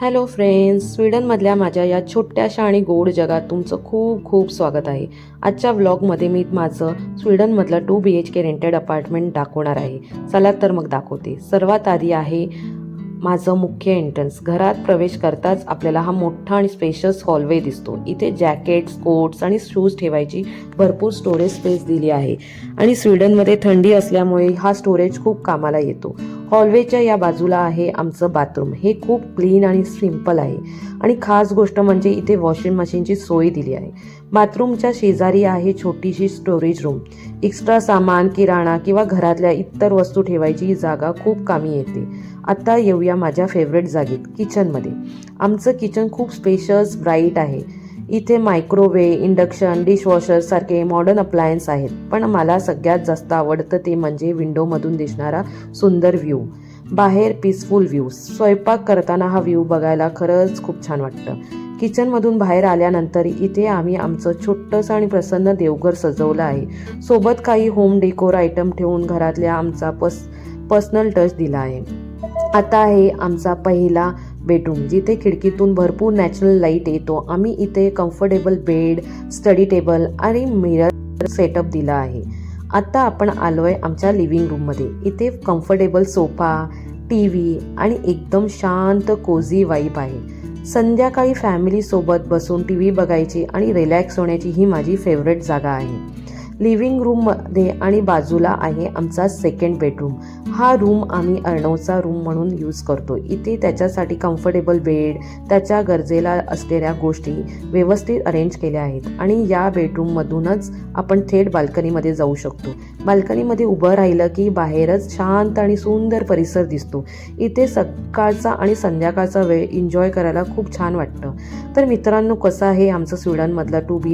Hello friends, स्वीडनमधल्या माझ्या या छोट्याशा आणि गोड जगात तुमचं खूप खूप स्वागत आहे. आजच्या व्लॉगमध्ये मी माझं स्वीडनमधलं 2 BHK रेंटेड अपार्टमेंट दाखवणार आहे. चला तर मग दाखवते. सर्वात आधी आहे माझं मुख्य एंट्रन्स. घरात प्रवेश करताच आपल्याला हा मोठा आणि स्पेशियस हॉलवे दिसतो. इथे जॅकेट्स, कोट्स आणि शूज ठेवायची भरपूर स्टोरेज स्पेस दिली आहे आणि स्वीडनमध्ये थंडी असल्यामुळे हा स्टोरेज खूप कामाला येतो. हॉलवेच्या या बाजूला आहे आमचं बाथरूम. हे खूप क्लीन आणि सिंपल आहे आणि खास गोष्ट म्हणजे इथे वॉशिंग मशीनची सोय दिली आहे. बाथरूमच्या शेजारी आहे छोटीशी स्टोरेज रूम. एक्स्ट्रा सामान, किराणा किंवा घरातल्या इतर वस्तू ठेवायची ही जागा खूप कामी येते. आता येऊया माझ्या फेवरेट जागेत, किचनमध्ये. आमचं किचन खूप स्पेशियस, ब्राईट आहे. इथे मायक्रोवेव्ह, इंडक्शन, डिशवॉशर सारखे मॉडर्न अप्लायन्स आहेत. पण मला सगळ्यात जास्त आवडतं ते म्हणजे विंडोमधून दिसणारा सुंदर व्ह्यू. बाहेर पीसफुल व्ह्यू. स्वयंपाक करताना हा व्ह्यू बघायला खरंच खूप छान वाटतं. किचनमधून बाहेर आल्यानंतर इथे आम्ही आमचं छोटंसं आणि प्रसन्न देवघर सजवलं आहे. सोबत काही होम डेकोर आयटम ठेवून घरातल्या आमचा पर्सनल टच दिला आहे. आता आहे आमचा पहिला बेडरूम, जिथे खिडकीतून भरपूर नॅचरल लाईट येतो. आम्ही इथे कम्फर्टेबल बेड, स्टडी टेबल आणि मिरर सेटअप दिला आहे. आता आपण आलोय आमच्या लिव्हिंग रूममध्ये. इथे कम्फर्टेबल सोफा, TV आणि एकदम शांत कोझी वाईब आहे. संध्याकाळी फॅमिलीसोबत बसून TV बघायची आणि रिलॅक्स होण्याची ही माझी फेवरेट जागा आहे. लिव्हिंग रूममध्ये आणि बाजूला आहे आमचा सेकंड बेडरूम. हा रूम आम्ही अर्णवचा रूम म्हणून यूज करतो. इथे त्याच्यासाठी कम्फर्टेबल बेड, त्याच्या गरजेला असलेल्या गोष्टी व्यवस्थित अरेंज केल्या आहेत आणि या बेडरूममधूनच आपण थेट बाल्कनीमध्ये जाऊ शकतो. बाल्कनीमध्ये उभं राहिलं की बाहेरच शांत आणि सुंदर परिसर दिसतो. इथे सकाळचा आणि संध्याकाळचा वेळ एन्जॉय करायला खूप छान वाटतं. तर मित्रांनो, कसं आहे आमचं स्वीडनमधलं 2